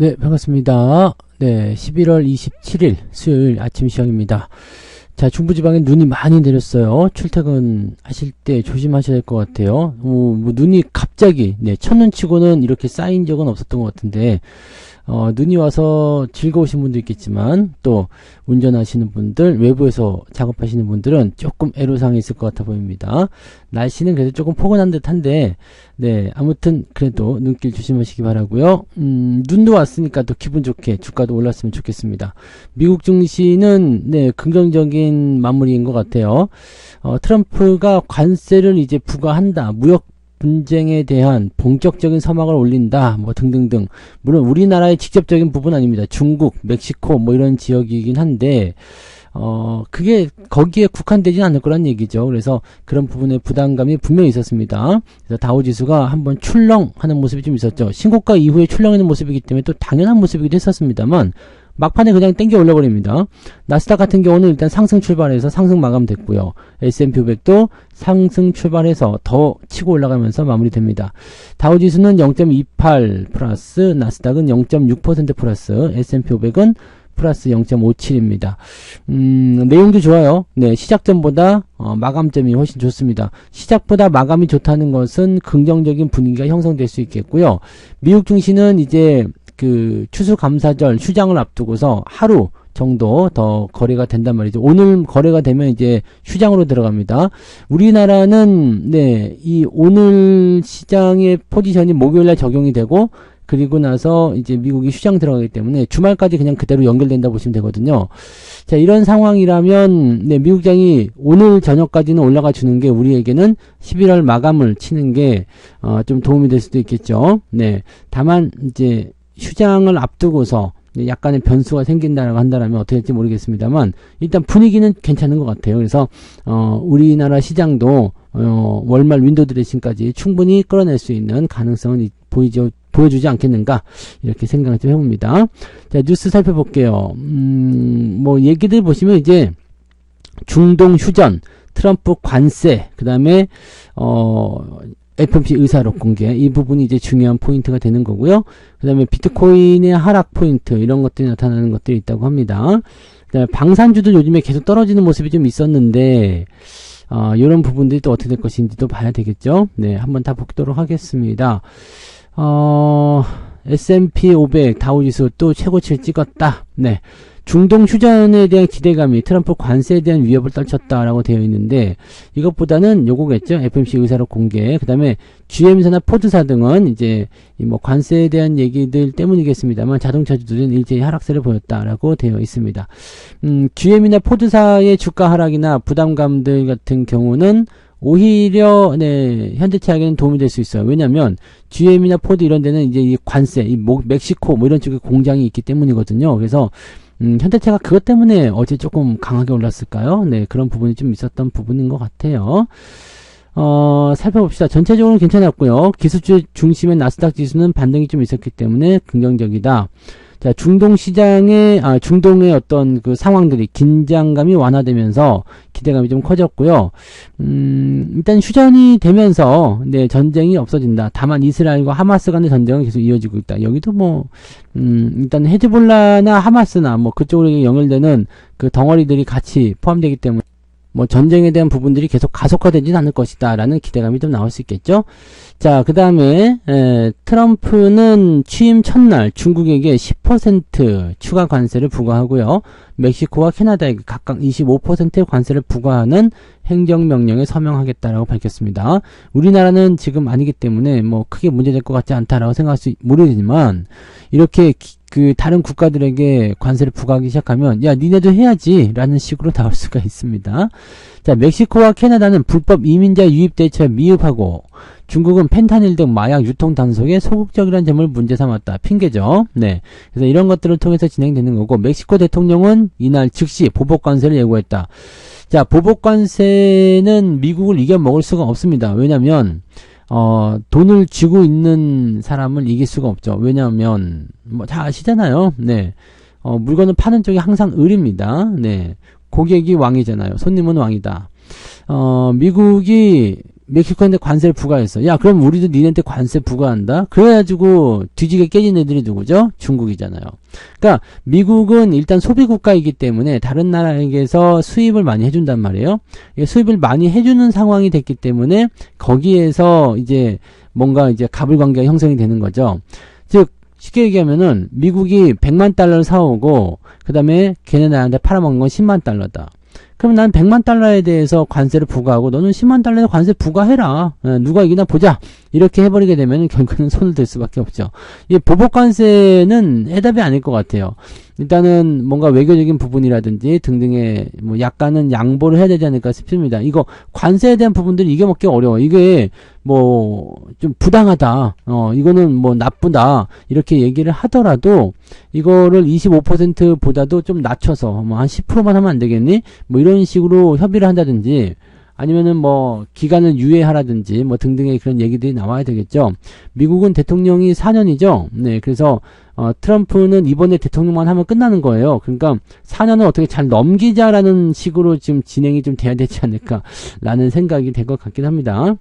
네, 반갑습니다. 네, 11월 27일 수요일 아침 시황입니다. 자, 중부지방에 눈이 많이 내렸어요. 출퇴근 하실 때 조심하셔야 될 것 같아요. 눈이 갑자기, 첫눈 치고는 이렇게 쌓인 적은 없었던 것 같은데, 눈이 와서 즐거우신 분도 있겠지만, 또, 운전하시는 분들, 외부에서 작업하시는 분들은 조금 애로사항이 있을 것 같아 보입니다. 날씨는 그래도 조금 포근한 듯 한데, 아무튼, 그래도 눈길 조심하시기 바라고요. 눈도 왔으니까 또 기분 좋게 주가도 올랐으면 좋겠습니다. 미국 증시는, 긍정적인 마무리인 것 같아요. 트럼프가 관세를 이제 부과한다. 무역 분쟁에 대한 본격적인 서막을 올린다, 등등등. 물론 우리나라의 직접적인 부분 아닙니다. 중국, 멕시코, 이런 지역이긴 한데, 그게 거기에 국한되진 않을 거란 얘기죠. 그래서 그런 부분에 부담감이 분명히 있었습니다. 그래서 다우지수가 한번 출렁하는 모습이 좀 있었죠. 신고가 이후에 출렁이는 모습이기 때문에 또 당연한 모습이기도 했었습니다만, 막판에 그냥 땡겨 올려버립니다. 나스닥 같은 경우는 일단 상승 출발해서 상승 마감됐고요. S&P 500도 상승 출발해서 더 치고 올라가면서 마무리됩니다. 다우지수는 0.28 플러스, 나스닥은 0.6% 플러스, S&P 500은 플러스 0.57입니다. 내용도 좋아요. 시작 전보다 마감점이 훨씬 좋습니다. 시작보다 마감이 좋다는 것은 긍정적인 분위기가 형성될 수 있겠고요. 미국 증시는 이제 추수감사절 휴장을 앞두고서 하루 정도 더 거래가 된단 말이죠. 오늘 거래가 되면 이제 휴장으로 들어갑니다. 우리나라는 이 오늘 시장의 포지션이 목요일날 적용이 되고, 그리고 나서 이제 미국이 휴장 들어가기 때문에 주말까지 그냥 그대로 연결된다 보시면 되거든요. 자, 이런 상황이라면 미국장이 오늘 저녁까지는 올라가 주는 게 우리에게는 11월 마감을 치는 게 좀 도움이 될 수도 있겠죠. 다만 이제 휴장을 앞두고서 약간의 변수가 생긴다라고 한다면 어떻게 될지 모르겠습니다만, 일단 분위기는 괜찮은 것 같아요. 그래서 우리나라 시장도 월말 윈도우 드레싱까지 충분히 끌어낼 수 있는 가능성은 보여주지 않겠는가, 이렇게 생각을 좀 해봅니다. 자, 뉴스 살펴볼게요. 얘기들 보시면 이제 중동 휴전, 트럼프 관세, 그 다음에 FOMC 의사록 공개, 이 부분이 이제 중요한 포인트가 되는 거고요. 그 다음에 비트코인의 하락 포인트, 이런 것들이 나타나는 것들이 있다고 합니다. 그 다음에 방산주도 요즘에 계속 떨어지는 모습이 좀 있었는데, 이런 부분들이 또 어떻게 될 것인지도 봐야 되겠죠. 한번 다 보도록 하겠습니다. S&P 500 다우지수 또 최고치를 찍었다. 중동 휴전에 대한 기대감이 트럼프 관세에 대한 위협을 떨쳤다라고 되어 있는데, 이것보다는 요거겠죠. FOMC 의사록 공개. 그 다음에 GM사나 포드사 등은 이제 관세에 대한 얘기들 때문이겠습니다만, 자동차주들은 일제히 하락세를 보였다라고 되어 있습니다. GM이나 포드사의 주가 하락이나 부담감들 같은 경우는 오히려 현대차에게는 도움이 될 수 있어요. 왜냐면 GM이나 포드 이런 데는 이제 이 관세, 멕시코 이런 쪽에 공장이 있기 때문이거든요. 그래서 현대차가 그것 때문에 어제 조금 강하게 올랐을까요? 그런 부분이 좀 있었던 부분인 것 같아요. 살펴봅시다. 전체적으로 괜찮았고요. 기술주 중심의 나스닥 지수는 반등이 좀 있었기 때문에 긍정적이다. 자, 중동의 어떤 상황들이, 긴장감이 완화되면서 기대감이 좀 커졌고요. 일단 휴전이 되면서, 전쟁이 없어진다. 다만 이스라엘과 하마스 간의 전쟁은 계속 이어지고 있다. 여기도 일단 헤즈볼라나 하마스나 그쪽으로 연결되는 그 덩어리들이 같이 포함되기 때문에, 전쟁에 대한 부분들이 계속 가속화되지는 않을 것이다 라는 기대감이 좀 나올 수 있겠죠. 자, 그 다음에 트럼프는 취임 첫날 중국에게 10% 추가 관세를 부과하고요. 멕시코와 캐나다에게 각각 25%의 관세를 부과하는 행정명령에 서명하겠다라고 밝혔습니다. 우리나라는 지금 아니기 때문에 크게 문제될 것 같지 않다라고 생각할 모르지만, 이렇게 다른 국가들에게 관세를 부과하기 시작하면, 야, 니네도 해야지 라는 식으로 나올 수가 있습니다. 자, 멕시코와 캐나다는 불법 이민자 유입 대처에 미흡하고, 중국은 펜타닐 등 마약 유통 단속에 소극적이라는 점을 문제 삼았다. 핑계죠. 그래서 이런 것들을 통해서 진행되는 거고, 멕시코 대통령은 이날 즉시 보복관세를 예고했다. 자, 보복관세는 미국을 이겨 먹을 수가 없습니다. 왜냐면 돈을 쥐고 있는 사람을 이길 수가 없죠. 왜냐하면 다 아시잖아요. 물건을 파는 쪽이 항상 을입니다. 고객이 왕이잖아요. 손님은 왕이다. 미국이 멕시코한테 관세를 부과했어. 야, 그럼 우리도 니네한테 관세 부과한다? 그래가지고 뒤지게 깨진 애들이 누구죠? 중국이잖아요. 그러니까 미국은 일단 소비국가이기 때문에 다른 나라에게서 수입을 많이 해준단 말이에요. 수입을 많이 해주는 상황이 됐기 때문에 거기에서 이제 뭔가 이제 가불관계가 형성이 되는 거죠. 즉, 쉽게 얘기하면은 미국이 100만 달러를 사오고 그 다음에 걔네 나한테 팔아먹는 건 10만 달러다. 그럼 난 100만 달러에 대해서 관세를 부과하고 너는 10만 달러에 관세 부과해라. 누가 이기나 보자. 이렇게 해버리게 되면 결국에는 손을 들 수밖에 없죠. 이 보복관세는 해답이 아닐 것 같아요. 일단은 뭔가 외교적인 부분이라든지 등등의 뭐 약간은 양보를 해야 되지 않을까 싶습니다. 이거 관세에 대한 부분들이 이겨먹기 어려워. 이게 뭐 좀 부당하다. 이거는 뭐 나쁘다. 이렇게 얘기를 하더라도 이거를 25%보다도 좀 낮춰서 뭐 한 10%만 하면 안 되겠니? 뭐 이런 식으로 협의를 한다든지 아니면은 뭐 기간을 유예하라든지 뭐 등등의 그런 얘기들이 나와야 되겠죠. 미국은 대통령이 4년이죠. 네, 그래서 트럼프는 이번에 대통령만 하면 끝나는 거예요. 그러니까 4년을 어떻게 잘 넘기자라는 식으로 지금 진행이 좀 돼야 되지 않을까라는 생각이 될 것 같긴 합니다.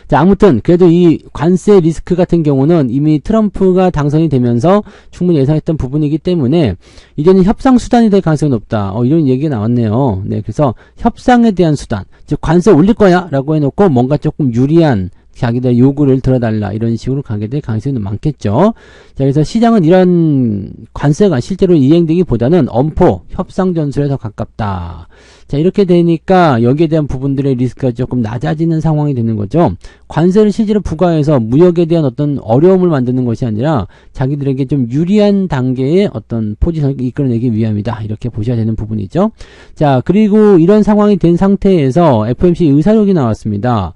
자, 아무튼 그래도 이 관세 리스크 같은 경우는 이미 트럼프가 당선이 되면서 충분히 예상했던 부분이기 때문에 이제는 협상 수단이 될 가능성이 높다. 이런 얘기가 나왔네요. 네, 그래서 협상에 대한 수단, 즉 관세 올릴 거야 라고 해놓고 뭔가 조금 유리한 자기들 요구를 들어달라 이런 식으로 가게 될 가능성이 많겠죠. 자, 그래서 시장은 이런 관세가 실제로 이행되기보다는 엄포, 협상 전술에 더 가깝다. 자, 이렇게 되니까 여기에 대한 부분들의 리스크가 조금 낮아지는 상황이 되는 거죠. 관세를 실제로 부과해서 무역에 대한 어떤 어려움을 만드는 것이 아니라 자기들에게 좀 유리한 단계의 어떤 포지션을 이끌어내기 위함이다. 이렇게 보셔야 되는 부분이죠. 자, 그리고 이런 상황이 된 상태에서 FOMC 의사록이 나왔습니다.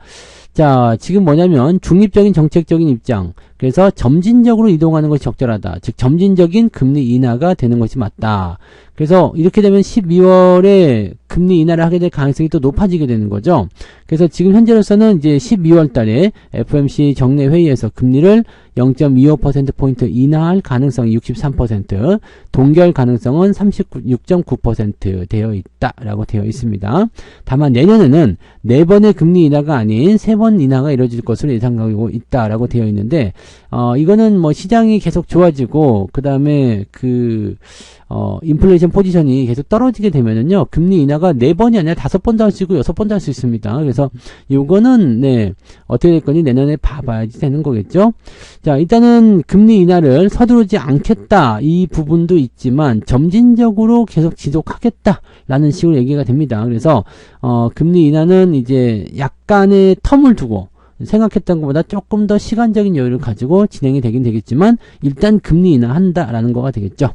자, 지금 뭐냐면 중립적인 정책적인 입장, 그래서 점진적으로 이동하는 것이 적절하다. 즉 점진적인 금리 인하가 되는 것이 맞다. 그래서 이렇게 되면 12월에 금리 인하를 하게 될 가능성이 또 높아지게 되는 거죠. 그래서 지금 현재로서는 이제 12월 달에 FOMC 정례 회의에서 금리를 0.25%포인트 인하할 가능성이 63%, 동결 가능성은 36.9% 되어 있다라고 되어 있습니다. 다만 내년에는 4번의 금리 인하가 아닌 3번 인하가 이루어질 것으로 예상하고 있다라고 되어 있는데, 이거는 뭐 시장이 계속 좋아지고, 그 다음에 인플레이션 포지션이 계속 떨어지게 되면은요, 금리 인하가 4번이 아니라 5번도 할 수 있고 6번도 할 수 있습니다. 그래서 요거는, 네, 어떻게 될 거니 내년에 봐봐야지 되는 거겠죠? 자, 일단은 금리 인하를 서두르지 않겠다. 이 부분도 있지만, 점진적으로 계속 지속하겠다라는 식으로 얘기가 됩니다. 그래서, 금리 인하는 이제 약간의 텀을 두고, 생각했던 것보다 조금 더 시간적인 여유를 가지고 진행이 되긴 되겠지만 일단 금리 인하한다라는 거가 되겠죠.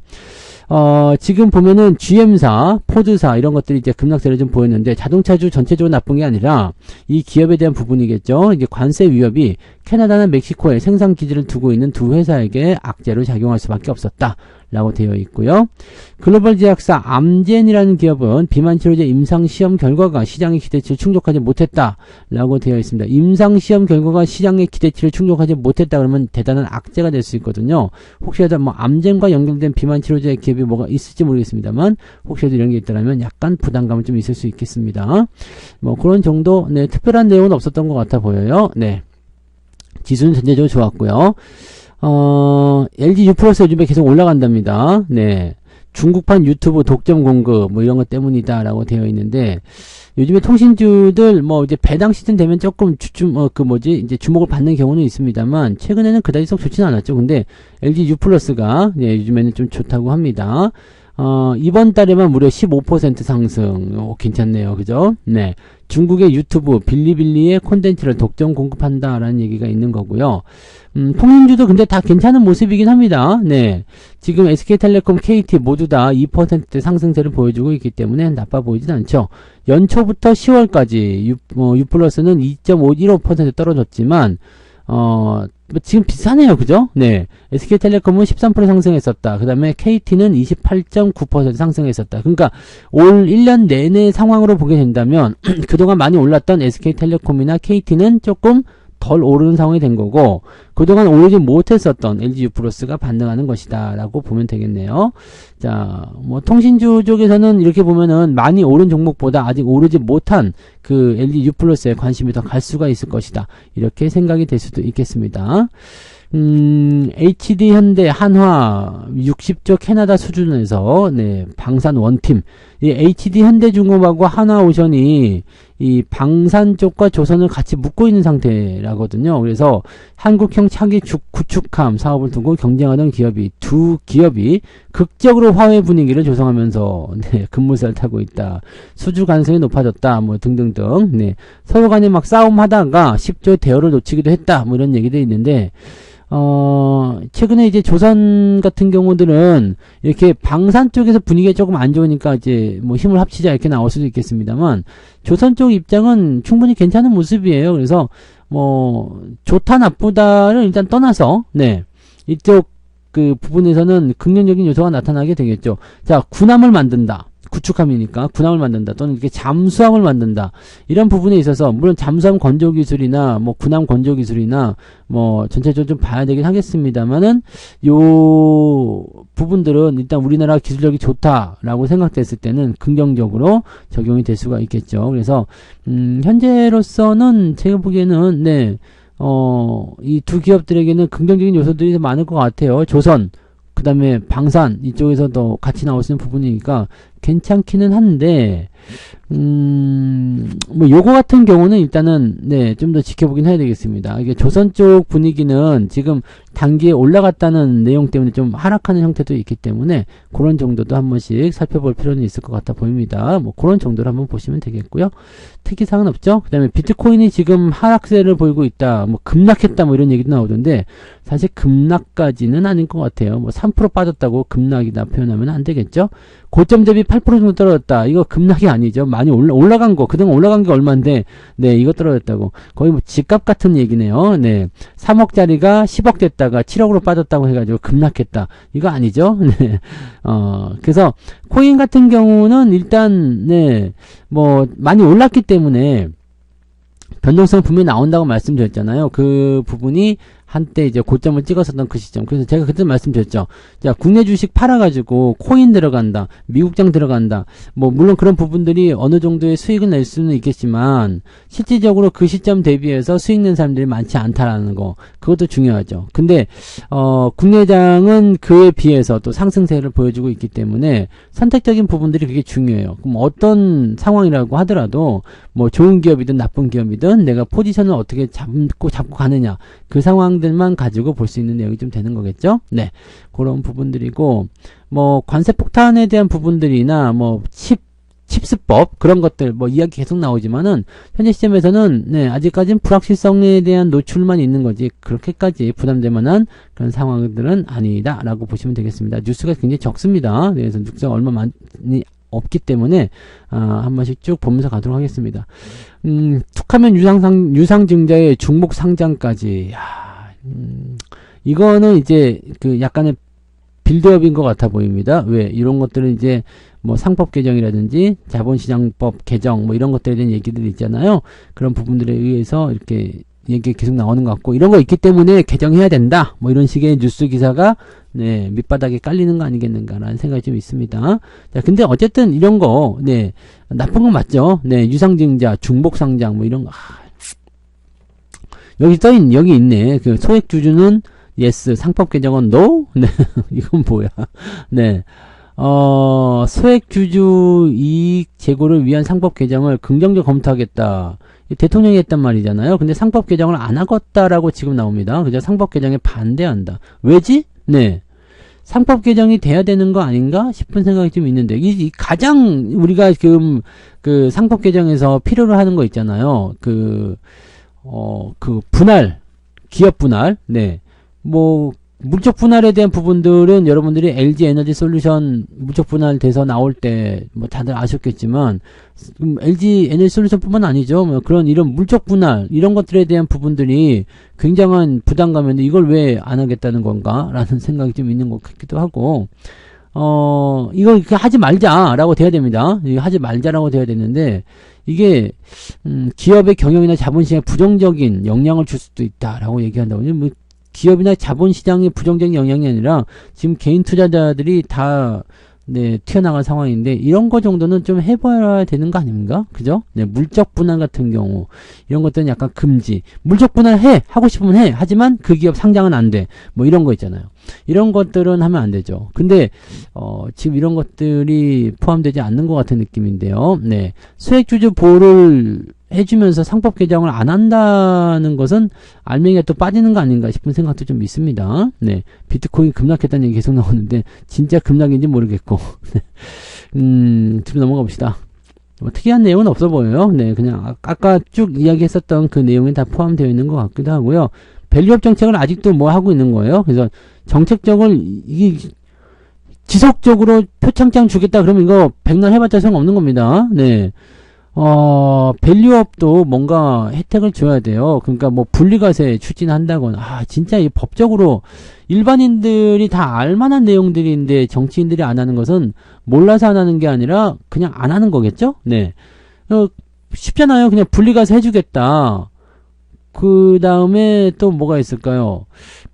지금 보면은 GM사, 포드사 이런 것들이 이제 급락세를 좀 보였는데 자동차주 전체적으로 나쁜 게 아니라 이 기업에 대한 부분이겠죠. 이제 관세 위협이 캐나다나 멕시코에 생산 기지를 두고 있는 두 회사에게 악재로 작용할 수밖에 없었다. 라고 되어 있고요. 글로벌 제약사 암젠이라는 기업은 비만치료제 임상시험 결과가 시장의 기대치를 충족하지 못했다 라고 되어 있습니다. 임상시험 결과가 시장의 기대치를 충족하지 못했다 그러면 대단한 악재가 될 수 있거든요. 혹시라도 뭐 암젠과 연결된 비만치료제 기업이 뭐가 있을지 모르겠습니다만 혹시라도 이런 게 있다면 약간 부담감은 좀 있을 수 있겠습니다. 뭐 그런 정도, 네, 특별한 내용은 없었던 것 같아 보여요. 네, 지수는 전체적으로 좋았고요. LG U+스 요즘에 계속 올라간답니다. 네. 중국판 유튜브 독점 공급, 뭐 이런 것 때문이다라고 되어 있는데, 요즘에 통신주들, 뭐 이제 배당 시즌 되면 조금 이제 주목을 받는 경우는 있습니다만, 최근에는 그다지 썩 좋지는 않았죠. 근데 LG U+가, 네, 요즘에는 좀 좋다고 합니다. 이번 달에만 무려 15% 상승. 괜찮네요. 그죠? 네. 중국의 유튜브, 빌리빌리의 콘텐츠를 독점 공급한다라는 얘기가 있는 거고요. 통신주도 근데 다 괜찮은 모습이긴 합니다. 네. 지금 SK텔레콤, KT 모두 다 2% 상승세를 보여주고 있기 때문에 나빠 보이진 않죠. 연초부터 10월까지 U+는 2.15% 떨어졌지만, 지금 비슷하네요. 그죠? 네. SK텔레콤은 13% 상승했었다. 그 다음에 KT는 28.9% 상승했었다. 그러니까 올 1년 내내 상황으로 보게 된다면 그동안 많이 올랐던 SK텔레콤이나 KT는 조금 덜 오르는 상황이 된 거고, 그동안 오르지 못했었던 LG U+가 반등하는 것이다 라고 보면 되겠네요. 자, 뭐 통신주 쪽에서는 이렇게 보면은 많이 오른 종목보다 아직 오르지 못한 그 LG U+에 관심이 더 갈 수가 있을 것이다, 이렇게 생각이 될 수도 있겠습니다. HD 현대 한화 60조 캐나다 수준에서 네, 방산 원팀, 이 HD 현대중공업하고 한화오션이 이 방산 쪽과 조선을 같이 묶고 있는 상태라거든요. 그래서 한국형 차기 구축함 사업을 두고 경쟁하던 기업이, 두 기업이 극적으로 화해 분위기를 조성하면서 네, 급물살 타고 있다, 수주 가능성이 높아졌다, 뭐 등등등. 네, 서로 간에 막 싸움하다가 10조 대여를 놓치기도 했다, 뭐 이런 얘기도 있는데, 최근에 이제 조선 같은 경우들은 이렇게 방산 쪽에서 분위기가 조금 안 좋으니까 이제 뭐 힘을 합치자 이렇게 나올 수도 있겠습니다만, 조선 쪽 입장은 충분히 괜찮은 모습이에요. 그래서 뭐 좋다 나쁘다를 일단 떠나서 네, 이쪽 그 부분에서는 긍정적인 요소가 나타나게 되겠죠. 자, 군함을 만든다, 구축함이니까 군함을 만든다, 또는 이렇게 잠수함을 만든다, 이런 부분에 있어서 물론 잠수함 건조 기술이나 뭐 군함 건조 기술이나 뭐 전체적으로 좀 봐야 되긴 하겠습니다만은, 요 부분들은 일단 우리나라 기술력이 좋다라고 생각됐을 때는 긍정적으로 적용이 될 수가 있겠죠. 그래서 현재로서는 제가 보기에는 네, 이 두 기업들에게는 긍정적인 요소들이 많을 것 같아요. 조선, 그 다음에 방산 이쪽에서도 같이 나올 수 있는 부분이니까 괜찮기는 한데, 뭐 요거 같은 경우는 일단은 네, 좀 더 지켜보긴 해야 되겠습니다. 이게 조선 쪽 분위기는 지금 단기에 올라갔다는 내용 때문에 좀 하락하는 형태도 있기 때문에 그런 정도도 한 번씩 살펴볼 필요는 있을 것 같아 보입니다. 뭐 그런 정도로 한번 보시면 되겠고요. 특이사항은 없죠. 그 다음에 비트코인이 지금 하락세를 보이고 있다, 뭐 급락했다, 뭐 이런 얘기도 나오던데, 사실 급락까지는 아닌 것 같아요. 뭐 3% 빠졌다고 급락이다 표현하면 안 되겠죠. 고점 대비 8% 정도 떨어졌다, 이거 급락이 아니죠. 많이 올라간 거, 그동안 올라간 게 얼만데 네, 이거 떨어졌다고, 거의 뭐 집값 같은 얘기네요. 네, 3억짜리가 10억 됐다가 7억으로 빠졌다고 해가지고 급락했다, 이거 아니죠. 네, 그래서 코인 같은 경우는 일단 네, 뭐 많이 올랐기 때문에 변동성 분명히 나온다고 말씀드렸잖아요. 그 부분이 한때 이제 고점을 찍었었던 그 시점. 그래서 제가 그때 말씀드렸죠. 자, 국내 주식 팔아가지고 코인 들어간다, 미국장 들어간다, 뭐 물론 그런 부분들이 어느 정도의 수익을 낼 수는 있겠지만 실질적으로 그 시점 대비해서 수익 낸 사람들이 많지 않다라는 거, 그것도 중요하죠. 근데 국내장은 그에 비해서 또 상승세를 보여주고 있기 때문에 선택적인 부분들이 그게 중요해요. 그럼 어떤 상황이라고 하더라도 뭐 좋은 기업이든 나쁜 기업이든 내가 포지션을 어떻게 잡고 가느냐, 그 상황들만 가지고 볼 수 있는 내용이 좀 되는 거겠죠. 네, 그런 부분들이고, 뭐 관세 폭탄에 대한 부분들이나 뭐 칩스법 그런 것들 뭐 이야기 계속 나오지만은 현재 시점에서는 네, 아직까지는 불확실성에 대한 노출만 있는 거지 그렇게까지 부담될 만한 그런 상황들은 아니다라고 보시면 되겠습니다. 뉴스가 굉장히 적습니다. 그래서 뉴스가 얼마 많이 없기 때문에 한 번씩 쭉 보면서 가도록 하겠습니다. 툭하면 유상증자의 중복 상장까지. 이거는 이제 그 약간의 빌드업인 것 같아 보입니다. 왜? 이런 것들은 이제 뭐 상법 개정이라든지 자본시장법 개정 뭐 이런 것들에 대한 얘기들이 있잖아요. 그런 부분들에 의해서 이렇게 얘기가 계속 나오는 것 같고, 이런 거 있기 때문에 개정해야 된다, 뭐 이런 식의 뉴스 기사가 네, 밑바닥에 깔리는 거 아니겠는가라는 생각이 좀 있습니다. 자, 근데 어쨌든 이런 거 네, 나쁜 건 맞죠. 네, 유상증자, 중복상장 뭐 이런 거. 여기 있네. 그 소액 주주는 yes, 상법 개정은 no? 네, 이건 뭐야? 네. 소액 주주 이익 제고를 위한 상법 개정을 긍정적 검토하겠다. 대통령이 했단 말이잖아요. 근데 상법 개정을 안 하겠다라고 지금 나옵니다. 그죠? 상법 개정에 반대한다. 왜지? 네. 상법 개정이 돼야 되는 거 아닌가 싶은 생각이 좀 있는데, 이 가장 우리가 지금 그 상법 개정에서 필요로 하는 거 있잖아요. 그 분할, 기업 분할. 네. 뭐 물적 분할에 대한 부분들은 여러분들이 LG 에너지 솔루션 물적 분할 돼서 나올 때 뭐 다들 아셨겠지만, LG 에너지 솔루션 뿐만 아니죠. 뭐 그런 이런 물적 분할 이런 것들에 대한 부분들이 굉장한 부담감인데 이걸 왜 안 하겠다는 건가 라는 생각이 좀 있는 것 같기도 하고, 이걸 하지 말자라고 돼야 됩니다. 하지 말자라고 돼야 되는데, 이게 기업의 경영이나 자본시장에 부정적인 영향을 줄 수도 있다라고 얘기한다고. 뭐 기업이나 자본시장에 부정적인 영향이 아니라 지금 개인 투자자들이 다 네, 튀어나간 상황인데, 이런 거 정도는 좀 해봐야 되는 거 아닙니까? 그죠? 네, 물적 분할 같은 경우, 이런 것들은 약간 금지. 물적 분할 해! 하고 싶으면 해! 하지만 그 기업 상장은 안 돼. 뭐 이런 거 있잖아요. 이런 것들은 하면 안 되죠. 근데, 지금 이런 것들이 포함되지 않는 것 같은 느낌인데요. 네. 수익주주 보호를 해주면서 상법 개정을 안 한다는 것은 알맹이가 또 빠지는 거 아닌가 싶은 생각도 좀 있습니다. 네. 비트코인 급락했다는 얘기 계속 나오는데, 진짜 급락인지 모르겠고. 뒤로 넘어가 봅시다. 뭐 특이한 내용은 없어 보여요. 네. 그냥 아까 쭉 이야기했었던 그 내용이 다 포함되어 있는 것 같기도 하고요. 밸류업 정책을 아직도 뭐 하고 있는 거예요. 그래서 정책적을 이게 지속적으로 표창장 주겠다 그러면 이거 백날 해봤자 소용없는 겁니다. 네. 밸류업도 뭔가 혜택을 줘야 돼요. 그러니까 뭐 분리과세 추진한다거나, 진짜 이 법적으로 일반인들이 다 알만한 내용들인데 정치인들이 안 하는 것은 몰라서 안 하는 게 아니라 그냥 안 하는 거겠죠? 네. 쉽잖아요. 그냥 분리과세 해주겠다. 그 다음에 또 뭐가 있을까요?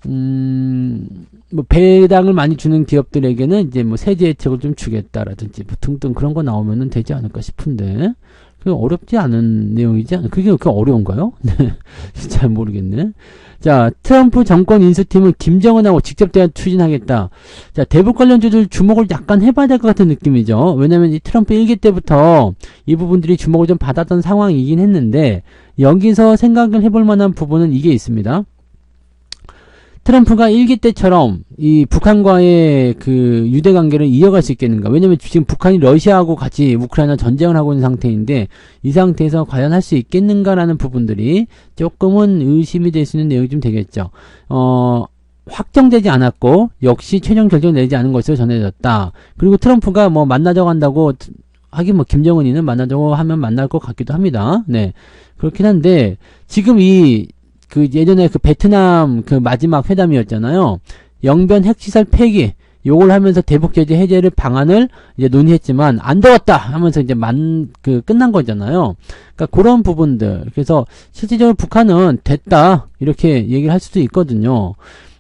뭐 배당을 많이 주는 기업들에게는 이제 뭐 세제 혜택을 좀 주겠다라든지 뭐 등등 그런 거 나오면은 되지 않을까 싶은데, 그게 어렵지 않은 내용이지 않나? 그게 그렇게 어려운가요? 네. 잘 모르겠네. 자, 트럼프 정권 인수팀은 김정은하고 직접 대화 추진하겠다. 자, 대북 관련주들 주목을 약간 해봐야 될 것 같은 느낌이죠. 왜냐면 이 트럼프 1기 때부터 이 부분들이 주목을 좀 받았던 상황이긴 했는데, 여기서 생각을 해볼 만한 부분은 이게 있습니다. 트럼프가 1기 때처럼 이 북한과의 그 유대 관계를 이어갈 수 있겠는가? 왜냐면 지금 북한이 러시아하고 같이 우크라이나 전쟁을 하고 있는 상태인데, 이 상태에서 과연 할 수 있겠는가라는 부분들이 조금은 의심이 될 수 있는 내용이 좀 되겠죠. 확정되지 않았고 역시 최종 결정 내지 않은 것으로 전해졌다. 그리고 트럼프가 뭐 만나자고 한다고 하긴 뭐 김정은이는 만나자고 하면 만날 것 같기도 합니다. 네. 그렇긴 한데 지금 그 예전에 그 베트남 그 마지막 회담이었잖아요. 영변 핵시설 폐기 요걸 하면서 대북 제재 해제를 방안을 이제 논의했지만 안 되었다 하면서 이제 끝난 거잖아요. 그러니까 그런 부분들. 그래서 실질적으로 북한은 됐다 이렇게 얘기를 할 수도 있거든요.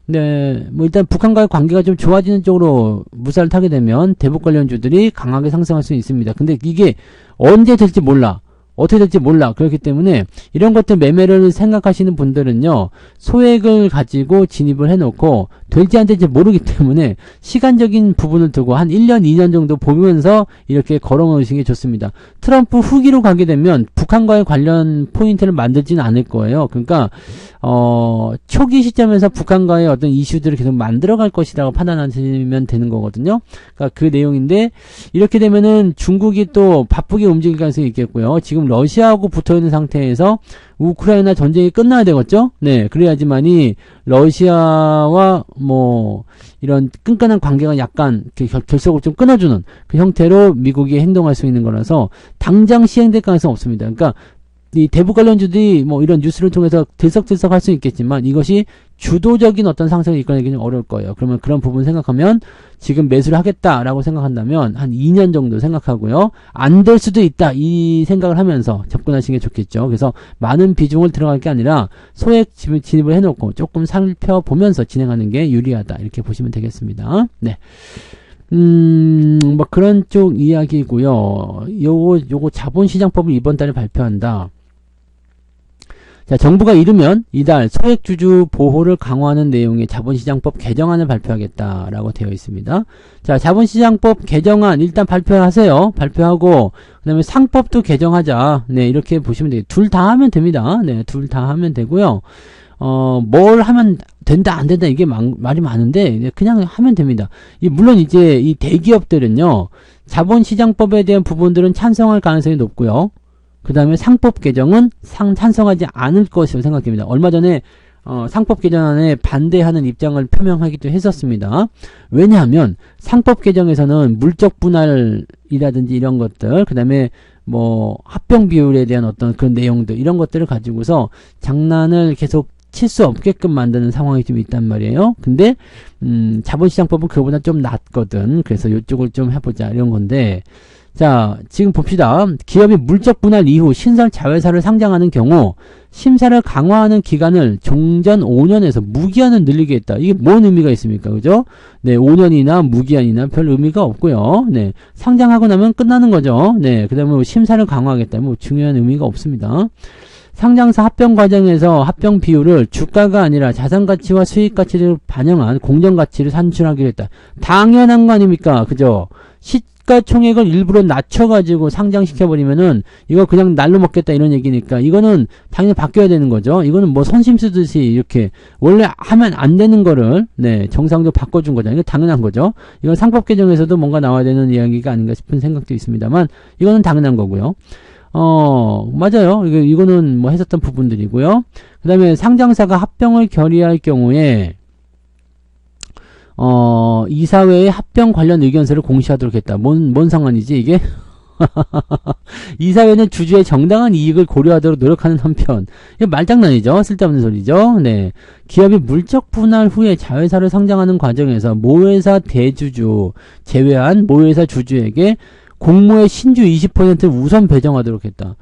네, 뭐 일단 북한과의 관계가 좀 좋아지는 쪽으로 무사를 타게 되면 대북 관련주들이 강하게 상승할 수 있습니다. 근데 이게 언제 될지 몰라. 어떻게 될지 몰라. 그렇기 때문에 이런 것들 매매를 생각하시는 분들은요, 소액을 가지고 진입을 해놓고 될지 안 될지 모르기 때문에 시간적인 부분을 두고 한 1년, 2년 정도 보면서 이렇게 걸어놓으시는 게 좋습니다. 트럼프 후기로 가게 되면 북한과의 관련 포인트를 만들지는 않을 거예요. 그러니까 초기 시점에서 북한과의 어떤 이슈들을 계속 만들어갈 것이라고 판단하시면 되는 거거든요. 그러니까 그 내용인데, 이렇게 되면은 중국이 또 바쁘게 움직일 가능성이 있겠고요. 지금 러시아하고 붙어있는 상태에서 우크라이나 전쟁이 끝나야 되겠죠? 네, 그래야지만이 러시아와 뭐 이런 끈끈한 관계가 약간 결속을 좀 끊어주는 그 형태로 미국이 행동할 수 있는 거라서 당장 시행될 가능성은 없습니다. 그러니까 이 대북 관련주들이 뭐 이런 뉴스를 통해서 들썩들썩 할 수 있겠지만 이것이 주도적인 어떤 상승을 이끌어내기는 어려울 거예요. 그러면 그런 부분 생각하면 지금 매수를 하겠다라고 생각한다면 한 2년 정도 생각하고요. 안 될 수도 있다 이 생각을 하면서 접근하시는 게 좋겠죠. 그래서 많은 비중을 들어갈 게 아니라 소액 진입을 해놓고 조금 살펴보면서 진행하는 게 유리하다 이렇게 보시면 되겠습니다. 네. 뭐 그런 쪽 이야기고요. 요거 자본시장법을 이번 달에 발표한다. 자, 정부가 이르면 이달 소액주주 보호를 강화하는 내용의 자본시장법 개정안을 발표하겠다라고 되어 있습니다. 자, 자본시장법 개정안 일단 발표하세요. 발표하고 그다음에 상법도 개정하자. 네, 이렇게 보시면 돼요. 둘 다 하면 됩니다. 네, 둘 다 하면 되고요. 뭘 하면 된다 안 된다 이게 말이 많은데 그냥 하면 됩니다. 물론 이제 이 대기업들은요, 자본시장법에 대한 부분들은 찬성할 가능성이 높고요. 그 다음에 상법 개정은 찬성하지 않을 것이라고 생각됩니다. 얼마 전에 상법 개정안에 반대하는 입장을 표명하기도 했었습니다. 왜냐하면 상법 개정에서는 물적 분할이라든지 이런 것들, 그 다음에 뭐 합병 비율에 대한 어떤 그런 내용들 이런 것들을 가지고서 장난을 계속 칠 수 없게끔 만드는 상황이 좀 있단 말이에요. 근데 자본시장법은 그거보다 좀 낫거든. 그래서 이쪽을 좀 해보자 이런 건데, 자, 지금 봅시다. 기업이 물적 분할 이후 신설 자회사를 상장하는 경우 심사를 강화하는 기간을 종전 5년에서 무기한을 늘리게 했다. 이게 뭔 의미가 있습니까? 그죠? 네, 5년이나 무기한이나 별 의미가 없고요. 네, 상장하고 나면 끝나는 거죠. 네, 그 다음에 심사를 강화하겠다. 뭐 중요한 의미가 없습니다. 상장사 합병 과정에서 합병 비율을 주가가 아니라 자산가치와 수익가치를 반영한 공정가치를 산출하기로 했다. 당연한 거 아닙니까? 그죠? 시가총액을 일부러 낮춰가지고 상장시켜버리면은 이거 그냥 날로 먹겠다 이런 얘기니까 이거는 당연히 바뀌어야 되는 거죠. 이거는 뭐 선심 쓰듯이 이렇게 원래 하면 안 되는 거를 네, 정상적으로 바꿔준 거죠. 이거 당연한 거죠. 이건 상법 개정에서도 뭔가 나와야 되는 이야기가 아닌가 싶은 생각도 있습니다만 이거는 당연한 거고요. 맞아요. 이거는 뭐 했었던 부분들이고요. 그 다음에 상장사가 합병을 결의할 경우에, 이사회의 합병 관련 의견서를 공시하도록 했다. 뭔 상관이지, 이게? 이사회는 주주의 정당한 이익을 고려하도록 노력하는 한편, 이거 말장난이죠. 쓸데없는 소리죠. 네. 기업이 물적 분할 후에 자회사를 상장하는 과정에서 모회사 대주주, 제외한 모회사 주주에게 공모의 신주 20%를 우선 배정하도록 했다.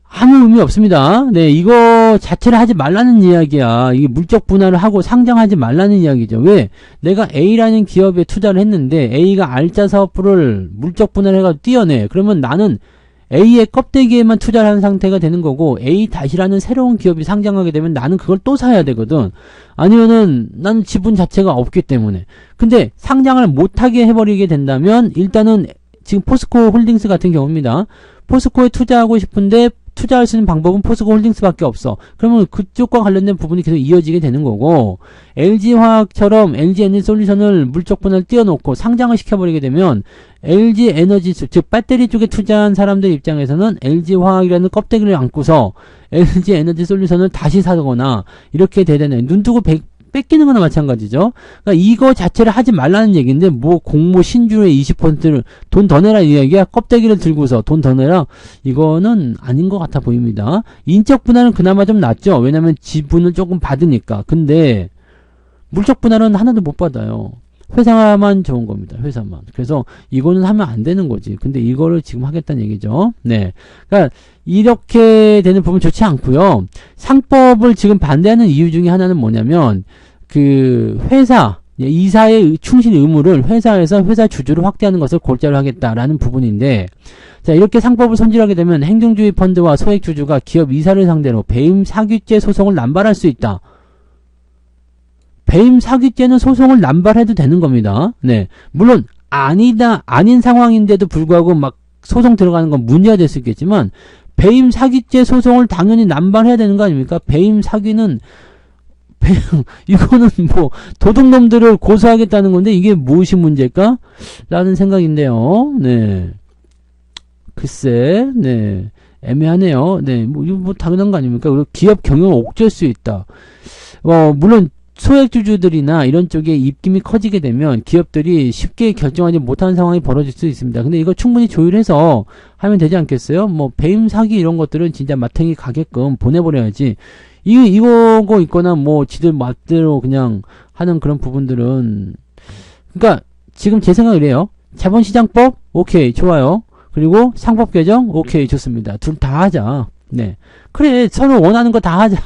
아무 의미 없습니다. 네, 이거 자체를 하지 말라는 이야기야. 이게 물적 분할을 하고 상장하지 말라는 이야기죠. 왜? 내가 A라는 기업에 투자를 했는데 A가 알짜 사업부를 물적 분할해가지고 띄어내. 그러면 나는 A의 껍데기에만 투자를 하는 상태가 되는 거고 A-라는 새로운 기업이 상장하게 되면 나는 그걸 또 사야 되거든. 아니면은 나는 지분 자체가 없기 때문에. 근데 상장을 못하게 해버리게 된다면 일단은 지금 포스코 홀딩스 같은 경우입니다. 포스코에 투자하고 싶은데 투자할 수 있는 방법은 포스코 홀딩스밖에 없어. 그러면 그쪽과 관련된 부분이 계속 이어지게 되는 거고 LG화학처럼 LG에너지솔루션을 물적 분할 띄워놓고 상장을 시켜버리게 되면 LG에너지 즉 배터리 쪽에 투자한 사람들 입장에서는 LG화학이라는 껍데기를 안고서 LG에너지솔루션을 다시 사거나 이렇게 되잖아요. 눈 뜨고 뺏기는 거나 마찬가지죠. 그러니까 이거 자체를 하지 말라는 얘기인데 뭐 공모 신주의 20%를 돈 더 내라 이 얘기야. 껍데기를 들고서 돈 더 내라. 이거는 아닌 것 같아 보입니다. 인적 분할은 그나마 좀 낫죠. 왜냐면 지분을 조금 받으니까. 근데 물적 분할은 하나도 못 받아요. 회사만 좋은 겁니다. 회사만. 그래서 이거는 하면 안 되는 거지. 근데 이거를 지금 하겠다는 얘기죠. 네. 그러니까 이렇게 되는 부분 좋지 않고요. 상법을 지금 반대하는 이유 중에 하나는 뭐냐면 그 회사 이사의 충실 의무를 회사에서 회사 주주를 확대하는 것을 골자로 하겠다라는 부분인데 자 이렇게 상법을 손질하게 되면 행정주의 펀드와 소액 주주가 기업 이사를 상대로 배임 사기죄 소송을 남발할 수 있다. 배임 사기죄는 소송을 남발해도 되는 겁니다. 네. 물론 아닌 상황인데도 불구하고 막 소송 들어가는 건 문제가 될 수 있겠지만 배임 사기죄 소송을 당연히 남발해야 되는 거 아닙니까? 배임 사기는 이거는 뭐 도둑놈들을 고소하겠다는 건데 이게 무엇이 문제일까? 라는 생각인데요. 네. 글쎄, 네. 애매하네요. 네. 뭐 이거 뭐 당연한 거 아닙니까? 그리고 기업 경영을 옥죄할 수 있다. 물론 소액주주들이나 이런 쪽에 입김이 커지게 되면 기업들이 쉽게 결정하지 못하는 상황이 벌어질 수 있습니다. 근데 이거 충분히 조율해서 하면 되지 않겠어요? 뭐 배임 사기 이런 것들은 진짜 마탱이 가게끔 보내버려야지. 이거고 있거나 뭐 지들 맛대로 그냥 하는 그런 부분들은 그러니까 지금 제 생각은 이래요. 자본시장법 오케이 좋아요. 그리고 상법 개정 오케이 좋습니다. 둘 다 하자. 네. 그래, 서로 원하는 거 다 하자.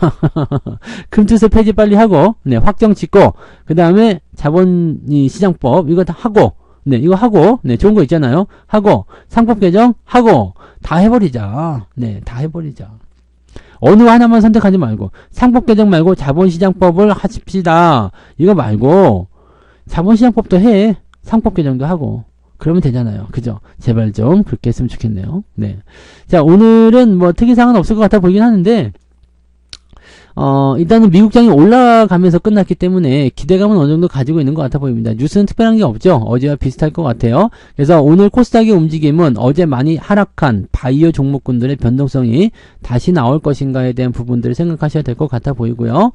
금투세 폐지 빨리 하고, 네, 확정 짓고, 그 다음에 자본시장법, 이거 다 하고, 네, 이거 하고, 네, 좋은 거 있잖아요. 하고, 상법 개정 하고, 다 해버리자. 네, 다 해버리자. 어느 하나만 선택하지 말고, 상법 개정 말고 자본시장법을 하십시다. 이거 말고, 자본시장법도 해. 상법 개정도 하고. 그러면 되잖아요. 그죠? 제발 좀 그렇게 했으면 좋겠네요. 네. 자, 오늘은 뭐 특이사항은 없을 것 같아 보이긴 하는데, 일단은 미국장이 올라가면서 끝났기 때문에 기대감은 어느 정도 가지고 있는 것 같아 보입니다. 뉴스는 특별한 게 없죠? 어제와 비슷할 것 같아요. 그래서 오늘 코스닥의 움직임은 어제 많이 하락한 바이오 종목군들의 변동성이 다시 나올 것인가에 대한 부분들을 생각하셔야 될 것 같아 보이고요.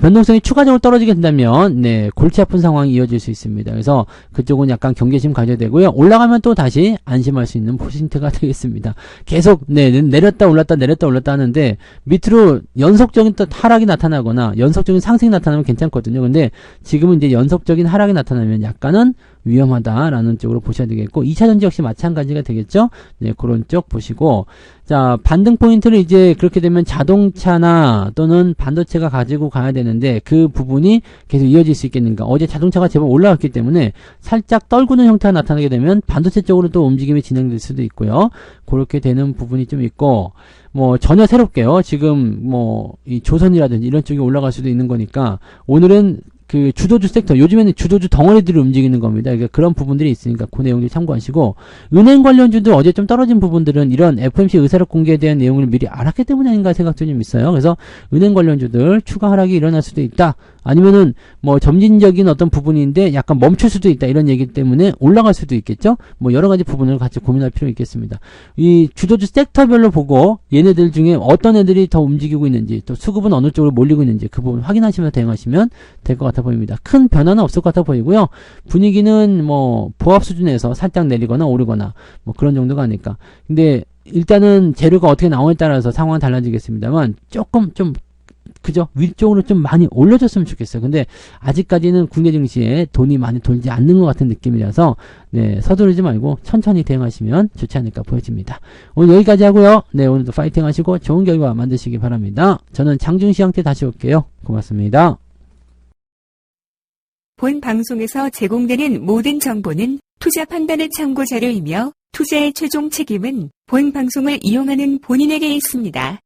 변동성이 추가적으로 떨어지게 된다면, 네, 골치 아픈 상황이 이어질 수 있습니다. 그래서 그쪽은 약간 경계심 가져야 되고요. 올라가면 또 다시 안심할 수 있는 포인트가 되겠습니다. 계속, 네, 내렸다 올랐다 하는데, 밑으로 연속적인 또 하락이 나타나거나, 연속적인 상승이 나타나면 괜찮거든요. 근데 지금은 이제 연속적인 하락이 나타나면 약간은, 위험하다라는 쪽으로 보셔야 되겠고 2차전지 역시 마찬가지가 되겠죠. 네, 그런 쪽 보시고 자, 반등 포인트를 이제 그렇게 되면 자동차나 또는 반도체가 가지고 가야 되는데 그 부분이 계속 이어질 수 있겠는가. 어제 자동차가 제법 올라왔기 때문에 살짝 떨구는 형태가 나타나게 되면 반도체 쪽으로 또 움직임이 진행될 수도 있고요. 그렇게 되는 부분이 좀 있고 뭐 전혀 새롭게요. 지금 뭐 이 조선이라든지 이런 쪽이 올라갈 수도 있는 거니까 오늘은 그 주도주 섹터, 요즘에는 주도주 덩어리들이 움직이는 겁니다. 그러니까 그런 부분들이 있으니까 그 내용들 참고하시고, 은행 관련주도 어제 좀 떨어진 부분들은 이런 FOMC 의사록 공개에 대한 내용을 미리 알았기 때문이 아닌가 생각도 좀 있어요. 그래서 은행 관련주들 추가 하락이 일어날 수도 있다. 아니면은 뭐 점진적인 어떤 부분인데 약간 멈출 수도 있다. 이런 얘기 때문에 올라갈 수도 있겠죠. 뭐 여러 가지 부분을 같이 고민할 필요가 있겠습니다. 이 주도주 섹터별로 보고 얘네들 중에 어떤 애들이 더 움직이고 있는지 또 수급은 어느 쪽으로 몰리고 있는지 그 부분 확인하시면서 대응하시면 될 것 같아 보입니다. 큰 변화는 없을 것 같아 보이고요. 분위기는 뭐 보합 수준에서 살짝 내리거나 오르거나 뭐 그런 정도가 아닐까. 근데 일단은 재료가 어떻게 나오냐에 따라서 상황은 달라지겠습니다만 조금 좀 그죠? 위쪽으로 좀 많이 올려줬으면 좋겠어요. 근데 아직까지는 국내 증시에 돈이 많이 돌지 않는 것 같은 느낌이라서 네, 서두르지 말고 천천히 대응하시면 좋지 않을까 보여집니다. 오늘 여기까지 하고요. 네, 오늘도 파이팅 하시고 좋은 결과 만드시기 바랍니다. 저는 장중시 형태 다시 올게요. 고맙습니다. 본 방송에서 제공되는 모든 정보는 투자 판단의 참고 자료이며 투자의 최종 책임은 본 방송을 이용하는 본인에게 있습니다.